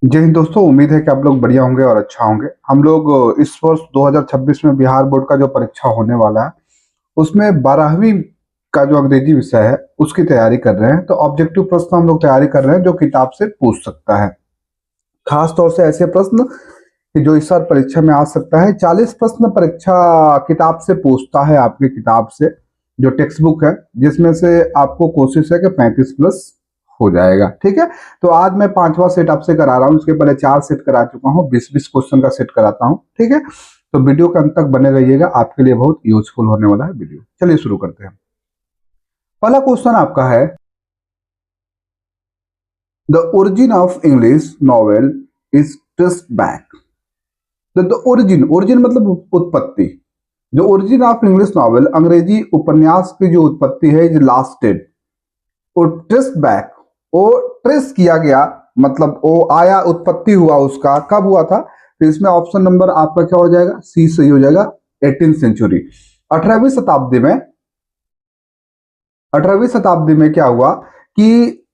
जय हिंद दोस्तों, उम्मीद है कि आप लोग बढ़िया होंगे और अच्छा होंगे। हम लोग इस वर्ष 2026 में बिहार बोर्ड का जो परीक्षा होने वाला है उसमें 12वीं का जो अंग्रेजी विषय है उसकी तैयारी कर रहे हैं। तो ऑब्जेक्टिव प्रश्न हम लोग तैयारी कर रहे हैं जो किताब से पूछ सकता है। खास तौर से ऐसे प्रश्न कि जो इस साल परीक्षा में आ सकता है। 40 प्रश्न परीक्षा किताब से पूछता है, आपकी किताब से जो टेक्स्ट बुक है, जिसमें से आपको कोशिश है कि 35 प्लस हो जाएगा। ठीक है, तो आज मैं 5वां सेट आपसे करा रहा हूँ। इसके पहले 4 सेट करा चुका हूँ, 20-20 क्वेश्चन का सेट कराता हूँ। ठीक है, तो वीडियो के अंत तक बने रहिएगा, आपके लिए बहुत यूजफुल होने वाला है वीडियो। चलिए शुरू करते हैं। पहला क्वेश्चन आपका है, the origin of English novel is traced back. The origin मतलब उत्पत्ति। जो ओरिजिन ऑफ इंग्लिश नॉवेल, अंग्रेजी उपन्यास की जो उत्पत्ति है, इज लास्टेड, वो ट्रेस बैक, वो ट्रेस किया गया, मतलब वो आया, उत्पत्ति हुआ उसका, कब हुआ था? तो इसमें ऑप्शन नंबर आपका क्या हो जाएगा? सी सही हो जाएगा। 18th सेंचुरी, 18वीं शताब्दी में। 18वीं शताब्दी में क्या हुआ कि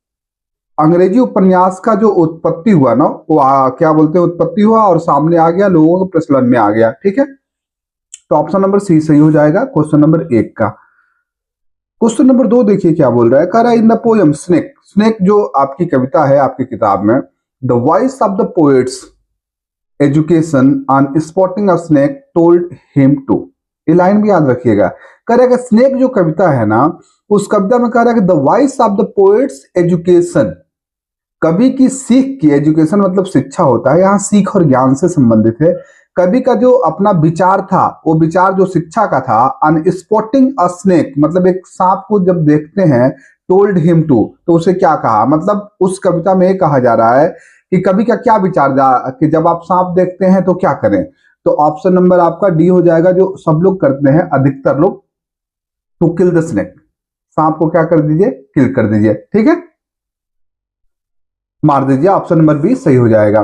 अंग्रेजी उपन्यास का जो उत्पत्ति हुआ ना, वो क्या बोलते हैं, उत्पत्ति हुआ और सामने आ गया, लोगों के प्रचलन में आ गया। ठीक है, तो ऑप्शन नंबर सी सही हो जाएगा क्वेश्चन नंबर 1 का। क्वेश्चन नंबर 2 देखिए क्या बोल रहा है। कह रहा है in the poem snake, snake जो आपकी कविता है आपकी किताब में, the voice of the poets education on spotting a snake told him to. ये लाइन भी याद रखिएगा। कह रहा है कि स्नेक जो कविता है ना, उस कविता में कह रहा है कि the voice of the poets education, कवि की सीख की, एजुकेशन मतलब शिक्षा होता है, यहाँ सीख और ज्ञान से संबंधित है। कवि का जो अपना विचार था, वो विचार जो शिक्षा का था, अन स्पॉटिंग अ स्नेक मतलब एक सांप को जब देखते हैं, टोल्ड हिम टू, तो उसे क्या कहा, मतलब उस कविता में ये कहा जा रहा है कि कवि का क्या विचार था कि जब आप सांप देखते हैं तो क्या करें। तो ऑप्शन नंबर आपका डी हो जाएगा, जो सब लोग करते हैं, अधिकतर लोग, टू किल द स्नेक, सांप को क्या कर दीजिए, किल कर दीजिए। ठीक है, मार दीजिए, ऑप्शन नंबर बी सही हो जाएगा।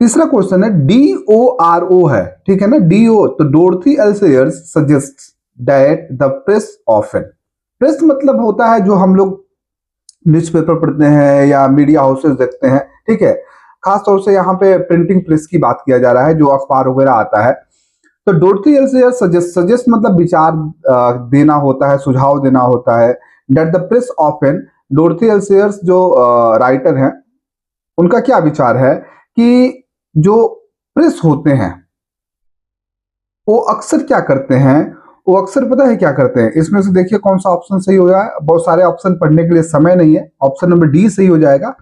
तीसरा क्वेश्चन है, DORO है, ठीक है ना, DO, तो डोरथी L shares suggest that the press often. Press मतलब होता है जो हम लोग न्यूज़पेपर पढ़ते हैं या मीडिया हाउसेस देखते हैं। ठीक है, खास तौर से यहाँ पे प्रिंटिंग प्रेस की बात किया जा रहा है, जो अखबार वगैरह आता है। तो डोरथी एल सेयर सजेस्ट, सजेस्ट मतलब विचार देना होता है, सुझाव देना होता है। That the press often, डोरथी L shares जो राइटर हैं, उनका क्या विचार है कि जो प्रेस होते हैं वो अक्सर क्या करते हैं, वो अक्सर पता है क्या करते हैं? इसमें से देखिए कौन सा ऑप्शन सही हो जाए, बहुत सारे ऑप्शन पढ़ने के लिए समय नहीं है। ऑप्शन नंबर डी सही हो जाएगा,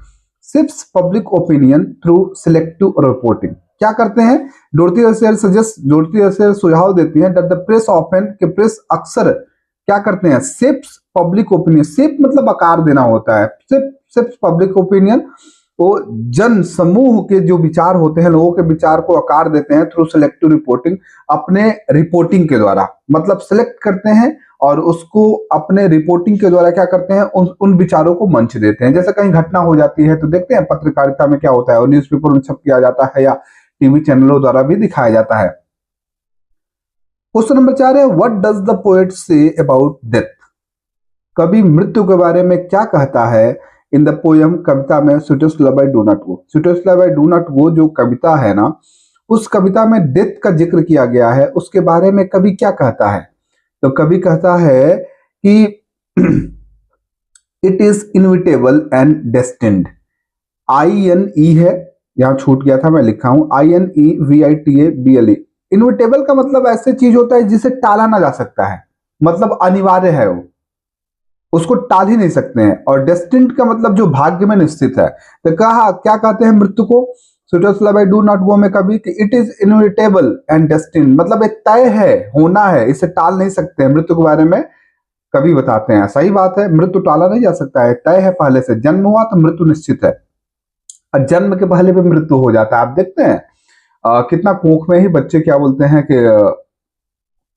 shapes public opinion through selective reporting. क्या करते हैं? Dorothy L suggest, Dorothy L सुझाव देती हैं दैट द प्रेस ऑफन, के प्रेस अक्सर क्या करते हैं, सिप्स पब्लिक ओपिनियन, सिप मतलब आकार देना होता है, सिप्स पब्लिक ओपिनियन, वो जन समूह के जो विचार होते हैं, लोगों के विचार को आकार देते हैं थ्रू सिलेक्टिव रिपोर्टिंग, अपने रिपोर्टिंग के द्वारा, मतलब सिलेक्ट करते हैं और उसको अपने रिपोर्टिंग के द्वारा क्या करते हैं, उन विचारों को मंच देते हैं। जैसे कहीं घटना हो जाती है तो देखते हैं पत्रकारिता में क्या होता है, और न्यूज़पेपर में छप किया जाता है या टीवी चैनलों द्वारा भी दिखाया जाता है। क्वेश्चन नंबर 4 है, what does the poet say about death. कवि मृत्यु के बारे में क्या कहता है? इन द पोयम, कविता में, sweetest love I do not go, sweetest love I do not go जो कविता है ना, उस कविता में डेथ का जिक्र किया गया है। उसके बारे में कवि क्या कहता है? तो कवि कहता है कि it is inevitable and destined. INE है, यहां छूट गया था, मैं लिखा हूं INEVITABLE। इनविटेबल का मतलब ऐसे चीज होता है जिसे टाला ना जा सकता है, मतलब अनिवार्य है, वो उसको टाल ही नहीं सकते हैं। और डेस्टिन्ड का मतलब जो भाग्य में निश्चित है। तो कहा क्या कहते हैं मृत्यु को, sweetest love I do not go में कभी, कि it is inevitable and destined, मतलब एक तय है, होना है, इसे टाल नहीं सकते हैं। मृत्यु के बारे में कभी बताते हैं, सही बात है, मृत्यु टाला नहीं जा सकता है, तय है, पहले से जन्म हुआ तो मृत्यु निश्चित है, और जन्म के पहले भी मृत्यु हो जाता है। आप देखते हैं कितना कोख में ही बच्चे क्या बोलते हैं कि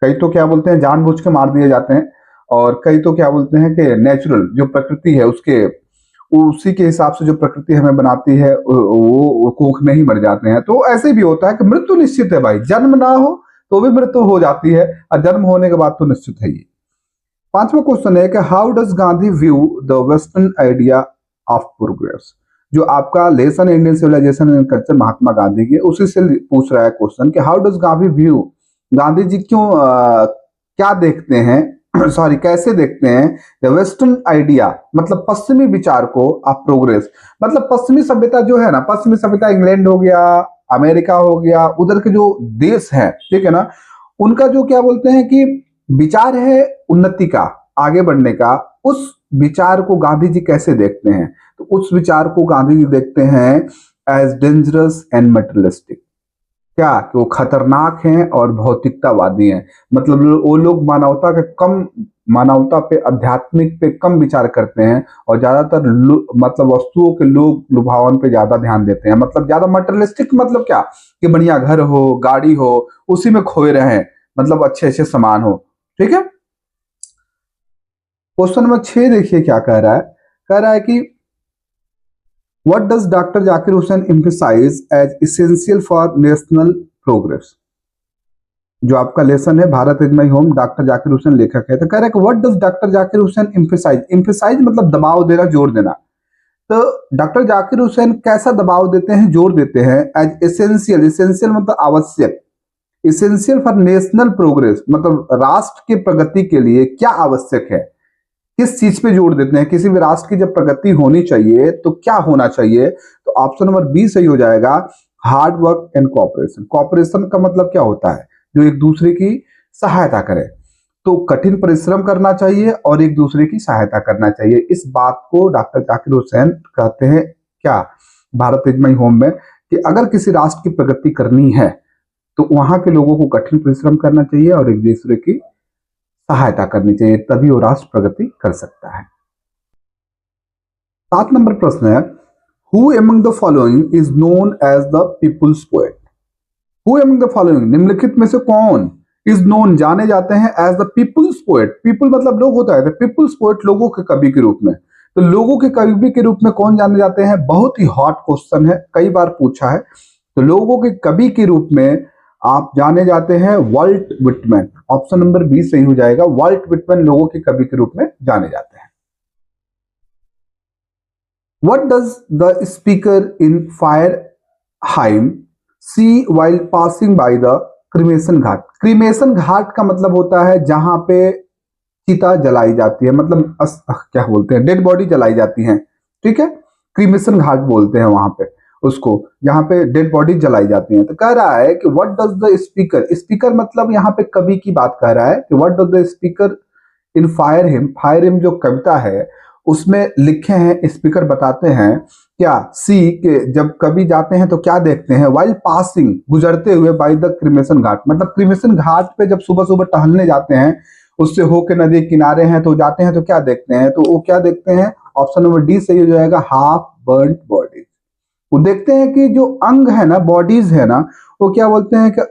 कई तो क्या बोलते हैं जानबूझ के मार दिए जाते हैं, और कई तो क्या बोलते हैं कि नेचुरल जो प्रकृति है उसके, उसी के हिसाब से जो प्रकृति हमें बनाती है वो कोख में ही मर जाते हैं। तो ऐसे भी होता है कि मृत्यु निश्चित है भाई, जन्म ना हो तो भी मृत्यु हो जाती है, और जन्म होने के बाद तो निश्चित है ही। पांचवा क्वेश्चन है कि how does Gandhi view the western idea of progress. जो आपका lesson Indian civilization and culture Mahatma Gandhi की, उसी से पूछ रहा है क्वेश्चन कि how does Gandhi view, Gandhi ji क्यों क्या देखते हैं सॉरी कैसे देखते हैं द वेस्टर्न आइडिया, मतलब पश्चिमी विचार को ऑफ प्रोग्रेस। मतलब पश्चिमी सभ्यता जो है ना, पश्चिमी सभ्यता इंग्लैंड हो गया, अमेरिका हो गया, उधर के जो देश हैं, ठीक है ना, उनका जो क्या बोलते हैं कि विचार है उन्नति का, आगे बढ़ने का, उस विचार को गांधी जी कैसे देखते हैं? तो उस विचार को गांधी जी देखते हैं एज डेंजरस एंड मटेरियलिस्टिक। क्या कि वो खतरनाक हैं और भौतिकतावादी हैं। मतलब वो लोग मानवता के कम, मानवता पे, आध्यात्मिक पे कम विचार करते हैं और ज्यादातर मतलब वस्तुओं के लोग लुभावन पे ज्यादा ध्यान देते हैं। मतलब ज्यादा मटेरियलिस्टिक मतलब क्या कि बढ़िया घर हो, गाड़ी हो, उसी में खोए रहे, मतलब अच्छे अच्छे सामान हो। ठीक है, क्वेश्चन नंबर 6 देखिए क्या कह रहा है। कह रहा है कि what does doctor Zakir Hussain emphasise as essential for national progress. जो आपका लेसन है Bharat is my home, doctor Zakir Hussain लेखक है। तो कह रहा है कि what does doctor Zakir Hussain emphasise, emphasise मतलब दबाव देना, जोर देना। तो डॉक्टर जाकिर हुसैन कैसा दबाव देते हैं, जोर देते हैं एज एसेंशियल, एसेंशियल मतलब आवश्यक, इसेंशियल फॉर नेशनल प्रोग्रेस मतलब राष्ट्र की प्रगति के लिए क्या आवश्यक है, किस चीज पे जोर देते हैं? किसी भी राष्ट्र की जब प्रगति होनी चाहिए तो क्या होना चाहिए? तो ऑप्शन नंबर बी सही हो जाएगा, hard work and cooperation. Cooperation का मतलब क्या होता है? जो एक दूसरे की सहायता करे। तो कठिन परिश्रम करना चाहिए और एक दूसरे की सहायता करना चाहिए। इस बात को डॉक्टर जाकिर हुसैन कहते हैं क्या, भारत इज माई होम में, कि अगर किसी राष्ट्र की प्रगति करनी है तो वहां के लोगों को कठिन परिश्रम करना चाहिए और एक दूसरे की सहायता करनी चाहिए, तभी वो राष्ट्र प्रगति कर सकता है। 7 नंबर प्रश्न है, who among the following is known as the people's poet. Who among the following, निम्नलिखित में से कौन इज नोन जाने जाते हैं as the people's poet. People मतलब लोग होता है, पीपुल्स पोएट लोगों के कवि के रूप में। तो लोगों के कवि के रूप में कौन जाने जाते हैं? बहुत ही हॉट क्वेश्चन है, कई बार पूछा है। तो लोगों के कवि के रूप में आप जाने जाते हैं Walt Whitman. Option number B सही हो जाएगा, वाल्ट विटमैन लोगों के कवि के रूप में जाने जाते हैं। What does the speaker in fire hymn see while passing by the cremation ghat. Cremation ghat का मतलब होता है जहां पे चिता जलाई जाती है, मतलब क्या बोलते हैं, डेड बॉडी जलाई जाती है। ठीक है, क्रीमेशन घाट बोलते हैं वहां पे उसको, जहां पे डेड बॉडी जलाई जाती हैं। तो कह रहा है कि what does the speaker, speaker मतलब यहाँ पे कवि की बात कह रहा है कि what does the speaker in fire him, fire him जो कविता है उसमें लिखे हैं, स्पीकर बताते हैं क्या, सी के जब कवि जाते हैं तो क्या देखते हैं, वाइल पासिंग गुजरते हुए बाय द क्रीमेशन घाट, मतलब क्रीमेशन घाट पे जब सुबह सुबह टहलने जाते हैं, उससे होके नदी किनारे हैं तो जाते हैं तो क्या देखते हैं? तो वो क्या देखते हैं? ऑप्शन नंबर डी सही हो जाएगा, हाफ बर्न्ड बॉडीज। वो देखते हैं कि जो अंग है ना, बॉडीज है ना, वो क्या बोलते हैं कि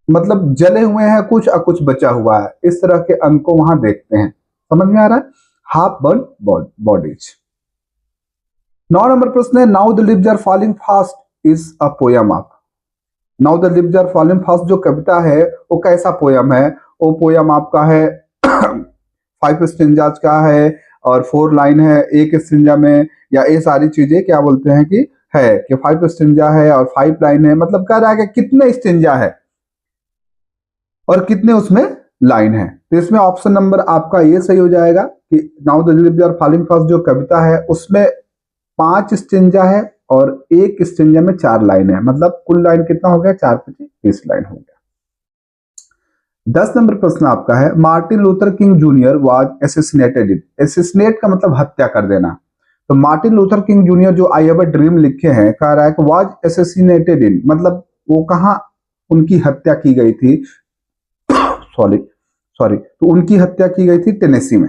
मतलब जले हुए हैं कुछ और कुछ बचा हुआ है, इस तरह के अंग को वहां देखते हैं। समझ में आ रहा है? Half burn bodies. 9 नंबर प्रश्न है, now the leaves are falling fast is a poem of. Now the leaves are falling fast जो कविता है वो कैसा पोयम है? वो पोयम आपका है 5 स्टेंजाज का है और 4 लाइन है एक स्टेंजा में, या ये सारी चीजें क्या बोलते हैं कि है कि 5 स्टेंजा है और 5 लाइन है। मतलब कह रहा है कि कितने स्टेंजा है और कितने उसमें लाइन है। तो इसमें ऑप्शन नंबर आपका ये सही हो जाएगा कि now the leaves are falling fast जो कविता है उसमें 5 स्टेंजा है और एक स्टेंजा में 4 लाइन है। मतलब कुल लाइन कितना हो गया? 4 × 20 लाइन हो गया। 10 नंबर प्रश्न आपका है, Martin Luther king junior was assassinated in. Assassinate का मतलब हत्या कर देना। तो मार्टिन लूथर किंग जूनियर जो आई हैव अ ड्रीम लिखे हैं, कह रहा है कि वाज एसेसिनेटेड इन मतलब वो कहां उनकी हत्या की गई थी? सॉरी सॉरी, तो उनकी हत्या की गई थी टेनेसी में।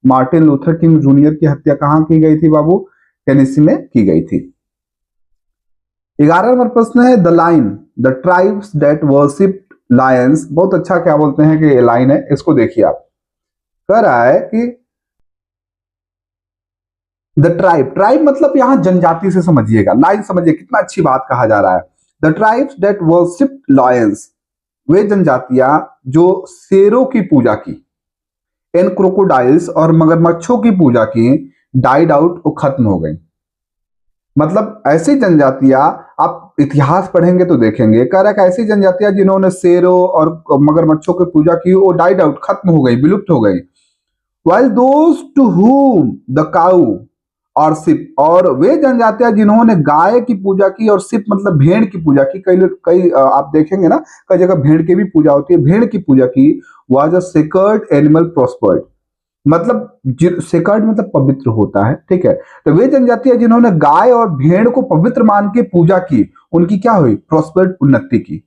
मार्टिन लूथर किंग जूनियर की हत्या कहां की गई थी बाबू? टेनेसी में की गई थी। 11 नंबर प्रश्न है, the line the tribes that worship Lions. बहुत अच्छा क्या बोलते हैं कि ये लाइन है, इसको देखिए आप। कह रहा है कि द ट्राइब, ट्राइब मतलब यहां जनजाति से समझिएगा, लाइन समझिए कितना अच्छी बात कहा जा रहा है। The tribes that worship lions, वे जनजातियां जो शेरों की पूजा की, एंड क्रोकोडाइल्स और मगरमच्छों की पूजा की, डाइड आउट, वो खत्म हो गई। मतलब ऐसी जनजातियां, आप इतिहास पढ़ेंगे तो देखेंगे, कह रहा है कि ऐसी जनजातियां जिन्होंने शेरों और मगरमच्छों की पूजा की वो डाइड आउट, खत्म हो गई, विलुप्त हो गई। while those to whom the cow और सिप, और वे जनजातियां जिन्होंने गाय की पूजा की और सिप मतलब भेड़ की पूजा की, कई आप देखेंगे ना कई जगह भेड़ की भी पूजा होती है, भेड़ की पूजा की, was a sacred animal prospered, मतलब सेकर्ड मतलब पवित्र होता है, ठीक है। तो वे जनजातियां जिन्होंने गाय और भेड़ को पवित्र मान के पूजा की, उनकी क्या हुई, प्रोस्पेर्ड, उन्नति की।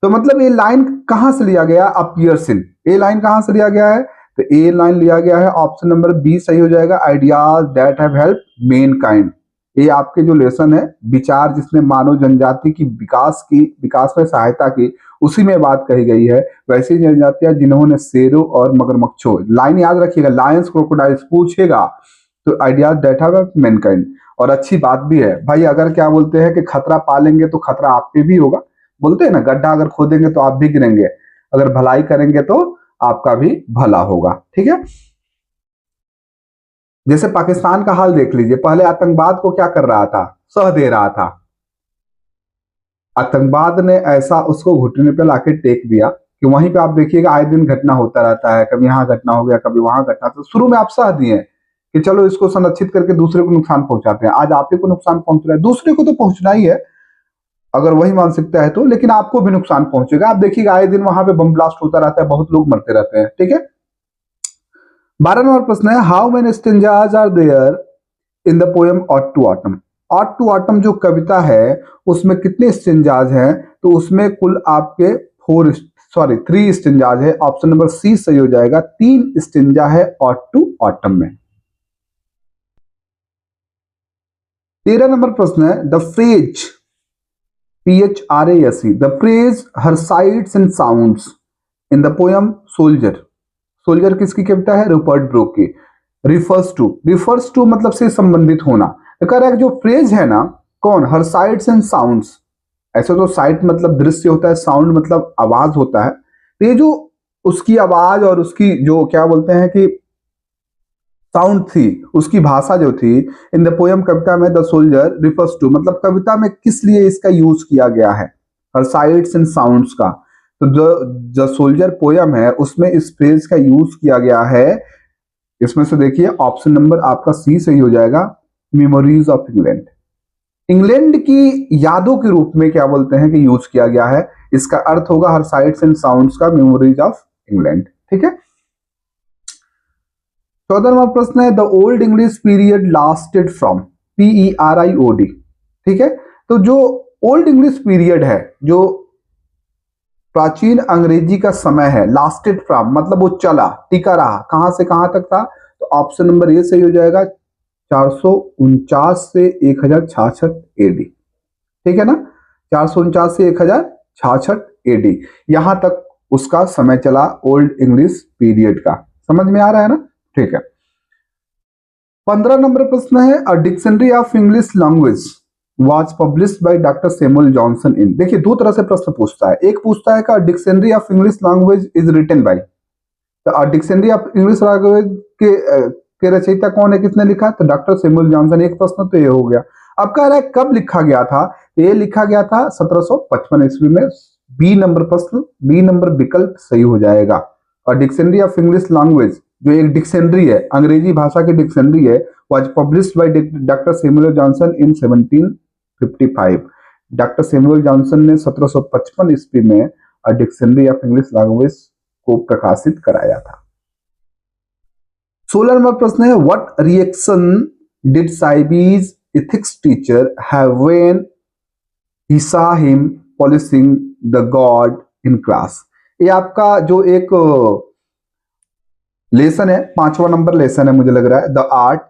तो मतलब ये लाइन कहां से लिया गया, अपीयर्स इन, ये लाइन कहां से लिया गया है, तो ए लाइन लिया गया है, ऑप्शन नंबर बी सही हो जाएगा, ideas that have help main kind. ये आपके जो लेसन है, विचार जिसने मानव जनजाति की विकास में सहायता की, उसी में बात कही गई है। वैसी जनजातियां जिन्होंने शेरों और मगरमच्छों, लाइन याद रखिएगा, लायंस क्रोकोडाइल्स पूछेगा तो ideas that have help main kind. और अच्छी बात भी है भाई, अगर क्या बोलते हैं कि खतरा पालेंगे तो खतरा आप पे भी होगा, बोलते हैं ना, गड्ढा अगर खोदेंगे तो आप भी गिरेंगे, अगर भलाई करेंगे तो आपका भी भला होगा, ठीक है। जैसे पाकिस्तान का हाल देख लीजिए, पहले आतंकवाद को क्या कर रहा था, सह दे रहा था। आतंकवाद ने ऐसा उसको घुटने पे लाके टेक दिया कि वहीं पे आप देखिएगा आए दिन घटना होता रहता है, कभी यहाँ घटना हो गया, कभी वहां घटना। तो शुरू में आप सह दिए कि चलो इसको संरक्षित करके दूसरे को नुकसान पहुंचाते हैं, आज आप ही को नुकसान पहुंच रहा है, दूसरे को तो पहुंचना ही है अगर वही मानसिकता है तो, लेकिन आपको भी नुकसान पहुंचेगा। आप देखिएगा आए दिन वहां पे बम ब्लास्ट होता रहता है, बहुत लोग मरते रहते हैं, ठीक है। 12 नंबर प्रश्न है, how many stanzas are there in the poem ode to autumn. Ode to autumn जो कविता है उसमें कितने स्टिंजाज हैं, तो उसमें कुल आपके 3 स्टिंजाज है, ऑप्शन नंबर सी सही हो जाएगा, 3 स्टिंजा है ऑट टू ऑटम में। 13 नंबर प्रश्न है, the phrase PHRASE, the phrase her sights and sounds in the poem Soldier, soldier किसकी कविता है, रूपर्ट ब्रूक की। रिफर्स टू मतलब से संबंधित होना, तो कह रहा है जो फ्रेज है ना, कौन, हर साइट्स एंड साउंड्स, ऐसे तो साइट मतलब दृश्य होता है, साउंड मतलब आवाज होता है, तो ये जो उसकी आवाज और उसकी जो क्या बोलते हैं कि साउंड थी, उसकी भाषा जो थी, इन द पोएम कविता में, द सोल्जर रिफर्स टू मतलब कविता में किस लिए इसका यूज किया गया है, हर साइट्स एंड साउंड्स का। तो जो सोल्जर पोयम है उसमें इस फ्रेज का यूज किया गया है, इसमें से देखिए ऑप्शन नंबर आपका सी सही हो जाएगा, मेमोरीज ऑफ इंग्लैंड, इंग्लैंड की यादों के रूप में क्या बोलते हैं कि यूज किया गया है। इसका अर्थ होगा हर साइट्स एंड साउंड्स का मेमोरीज ऑफ इंग्लैंड, ठीक है। 14 नंबर प्रश्न है, the old English period lasted from, PERIOD, ठीक है। तो जो ओल्ड इंग्लिश पीरियड है, जो प्राचीन अंग्रेजी का समय है, लास्टेड फ्रॉम मतलब वो चला, टिका रहा, कहां से कहां तक था, तो ऑप्शन नंबर ए सही हो जाएगा, 449 से 1066 AD, ठीक है ना, 449 से 1066 AD, यहां तक उसका समय चला, ओल्ड इंग्लिश पीरियड का। समझ में आ रहा है ना, ठीक है। 15 नंबर प्रश्न है, a dictionary of English language was published by doctor Samuel Johnson in. देखिए दो तरह से प्रश्न पूछता है, एक पूछता है कि dictionary of English language is written by, तो डिक्शनरी ऑफ इंग्लिश लैंग्वेज के रचयिता कौन है, किसने लिखा, तो डॉक्टर सैमुअल जॉनसन। एक प्रश्न तो ये हो गया। अब कह रहा है कब लिखा गया था, ये लिखा गया था 1755 ईस्वी में। बी नंबर प्रश्न, बी नंबर विकल्प सही हो जाएगा। और डिक्शनरी ऑफ इंग्लिश लैंग्वेज जो एक डिक्शनरी है, अंग्रेजी भाषा की डिक्शनरी है, was published by doctor Samuel Johnson in 1755। Doctor Samuel Johnson ने 1755 ईस्वी में डिक्शनरी ऑफ इंग्लिश लैंग्वेज को प्रकाशित कराया था। 16 नंबर प्रश्न है, what reaction did Saibi's ethics teacher have when he saw him polishing the god in class. ये आपका जो एक लेसन है, 5वां नंबर लेसन है मुझे लग रहा है, द आर्ट,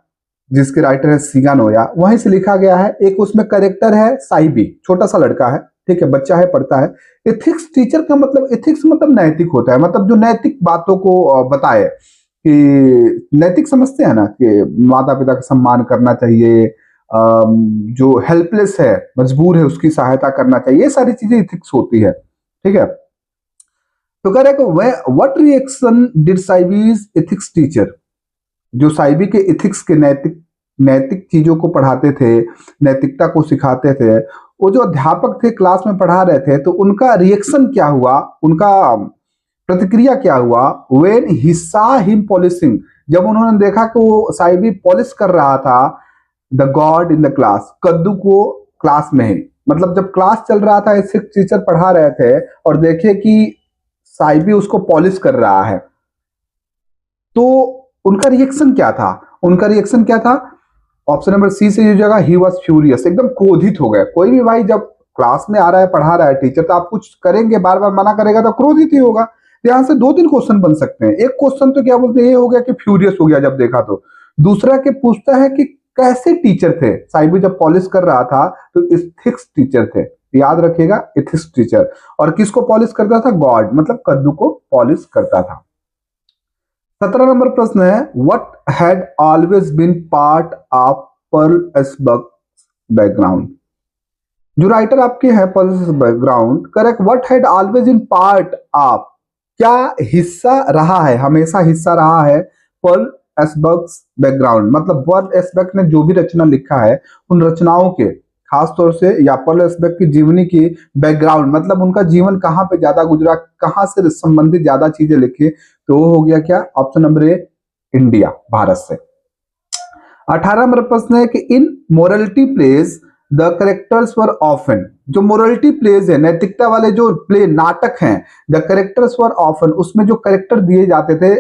जिसके राइटर है सिगानोया, वहीं से लिखा गया है। एक उसमें कैरेक्टर है साइबी, छोटा सा लड़का है, ठीक है, बच्चा है, पढ़ता है। एथिक्स टीचर का मतलब, एथिक्स मतलब नैतिक होता है, मतलब जो नैतिक बातों को बताए, कि नैतिक समझते हैं ना कि माता पिता का सम्मान करना चाहिए, जो हेल्पलेस है, मजबूर है, उसकी सहायता करना चाहिए, ये सारी चीजें एथिक्स होती है, ठीक है। तो कह रहे हैं what reaction did Saibi's ethics teacher, जो साइबी के एथिक्स के नैतिक नैतिक चीजों को पढ़ाते थे, नैतिकता को सिखाते थे, वो जो अध्यापक थे क्लास में पढ़ा रहे थे, तो उनका रिएक्शन क्या हुआ, उनका प्रतिक्रिया क्या हुआ, व्हेन ही सा हिम पॉलिशिंग, जब उन्होंने देखा कि वो साहिबी पॉलिश कर रहा था the god in the class, कद्दू को क्लास में ही, मतलब जब क्लास चल रहा था, सिर्फ टीचर पढ़ा रहे थे और देखे कि साहिबी उसको पॉलिश कर रहा है, तो उनका रिएक्शन क्या था? उनका रिएक्शन क्या था? ऑप्शन नंबर सी से यूज होगा, ही वॉज फ्यूरियस, एकदम क्रोधित हो गए। कोई भी भाई जब क्लास में आ रहा है, पढ़ा रहा है टीचर, तो आप कुछ करेंगे, बार बार मना करेगा तो क्रोधित ही होगा। तो यहां से दो तीन क्वेश्चन बन सकते हैं। एक क्वेश्चन तो क्या बोलते हैं, ये हो गया कि फ्यूरियस हो गया जब देखा, तो दूसरा के पूछता है कि कैसे टीचर थे साहिबी जब पॉलिश कर रहा था, तो एथिक्स टीचर थे, याद रखिएगा, एथिक्स टीचर। और किसको पॉलिश करता था? गॉड, मतलब कद्दू को पॉलिश करता था। 17 नंबर प्रश्न है, what had always been part of Pearl S Buck's background. जो राइटर आपके हैं Pearl S Buck's background, correct, what had always been part of, क्या हिस्सा रहा है, हमेशा हिस्सा रहा है पर्ल एसबर्ग बैकग्राउंड, मतलब पर्ल एसबर्ग ने जो भी रचना लिखा है, उन रचनाओं के खास तौर से, या पर्ल एसबर्ग की जीवनी की बैकग्राउंड, मतलब उनका जीवन कहां पे ज्यादा गुजरा, कहां से संबंधित ज्यादा चीजें लिखी, तो वो हो गया क्या? Option number A, India, Bharat से। 18 नंबर प्रश्न है कि in morality plays the characters were often, जो मोरलिटी प्लेज है, नैतिकता वाले जो प्ले नाटक हैं, द करेक्टर्स वर ऑफन, उसमें जो करेक्टर दिए जाते थे,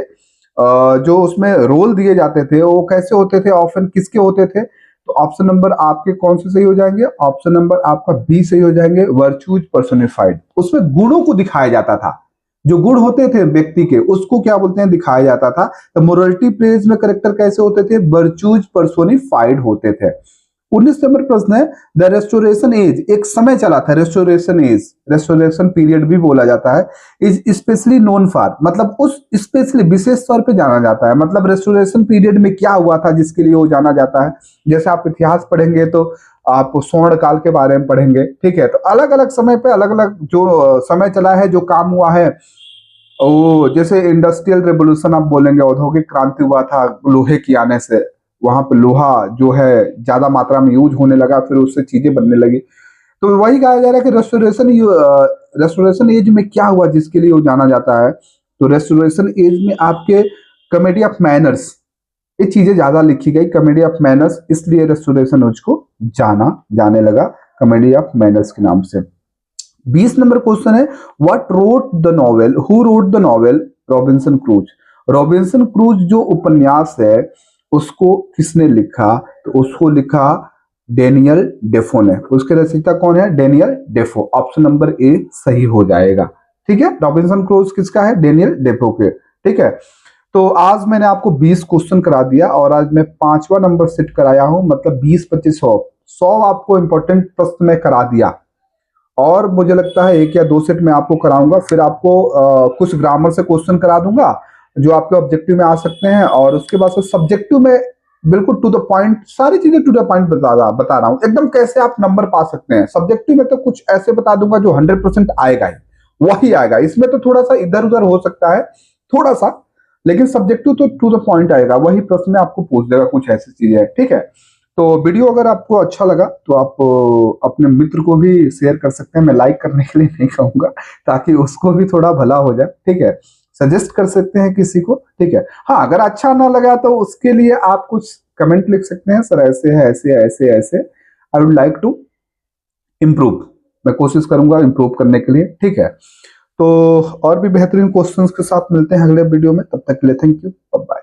जो उसमें रोल दिए जाते थे, वो कैसे होते थे? ऑफन किसके होते थे? तो ऑप्शन नंबर आपके कौन से सही हो जाएंगे? ऑप्शन नंबर आपका बी सही हो जाएंगे, वर्चूज पर्सोनिफाइड। उसमें गुणों को दिखाया जाता था, जो गुण होते थे व्यक्ति के, उसको क्या बोलते हैं? दिखाया जाता था। तो मोरलिटी प्लेज में करेक्टर कैसे होते थे? वर्चूज पर्सोनिफाइड होते थे। 19 नंबर प्रश्न है, द रेस्टोरेशन एज, एक समय चला था रेस्टोरेशन एज, रेस्टोरेशन पीरियड भी बोला जाता है, इज स्पेशली नोन फॉर, मतलब उस स्पेशली विशेष तौर पे जाना जाता है, मतलब रेस्टोरेशन पीरियड में क्या हुआ था जिसके लिए वो जाना जाता है। जैसे आप इतिहास पढ़ेंगे तो आप स्वर्ण काल के बारे में पढ़ेंगे, ठीक है, तो अलग अलग समय पे अलग अलग जो समय चला है, जो काम हुआ है, ओ जैसे इंडस्ट्रियल रेवोल्यूशन आप बोलेंगे, औद्योगिक क्रांति हुआ था लोहे की आने से, वहां पे लोहा जो है ज्यादा मात्रा में यूज होने लगा, फिर उससे चीजें बनने लगी, तो वही कहा जा रहा है कि रेस्टोरेशन एज में क्या हुआ जिसके लिए वो जाना जाता है। तो रेस्टोरेशन एज में आपके कॉमेडी ऑफ मैनर्स, ये चीजें ज्यादा लिखी गई, कॉमेडी ऑफ मैनर्स, इसलिए रेस्टोरेशन एज को जाने लगा कॉमेडी ऑफ मैनर्स के नाम से। 20 नंबर क्वेश्चन है, what wrote the novel, who wrote the novel Robinson cruise. Robinson cruise जो उपन्यास है उसको किसने लिखा? तो उसको लिखा डेनियल डेफो ने। उसके रचयिता कौन है? Daniel Dafoe. ऑप्शन नंबर ए सही हो जाएगा, ठीक है। रॉबिन्सन क्रूज किसका है? डेनियल डेफो के, ठीक है। तो आज मैंने आपको 20 क्वेश्चन करा दिया और आज मैं 5वां नंबर सेट कराया हूं, मतलब 20 25 100 आपको इंपॉर्टेंट प्रश्न में करा दिया, और मुझे लगता है 1 या 2 सेट में आपको कराऊंगा। फिर आपको कुछ ग्रामर से क्वेश्चन करा दूंगा जो आपके ऑब्जेक्टिव में आ सकते हैं, और उसके बाद से सब्जेक्टिव में बिल्कुल टू द पॉइंट, सारी चीजें टू द पॉइंट बता रहा हूं एकदम, कैसे आप नंबर पा सकते हैं। सब्जेक्टिव में तो कुछ ऐसे बता दूंगा जो 100% आएगा ही, वही आएगा। इसमें तो थोड़ा सा इधर उधर हो सकता है, थोड़ा सा, लेकिन सब्जेक्टिव तो टू द पॉइंट आएगा, वही प्रश्न में आपको पूछ देगा, कुछ ऐसी चीजें, ठीक है। तो वीडियो अगर आपको अच्छा लगा तो आप अपने मित्र को भी शेयर कर सकते हैं, मैं लाइक करने के लिए नहीं कहूंगा, ताकि उसको भी थोड़ा भला हो जाए, ठीक है। सजेस्ट कर सकते हैं किसी को, ठीक है। हाँ, अगर अच्छा ना लगा तो उसके लिए आप कुछ कमेंट लिख सकते हैं, सर ऐसे है, ऐसे ऐसे ऐसे, I would like to improve, मैं कोशिश करूंगा इम्प्रूव करने के लिए, ठीक है। तो और भी बेहतरीन क्वेश्चंस के साथ मिलते हैं अगले वीडियो में, तब तक के लिए थैंक यू, बाय।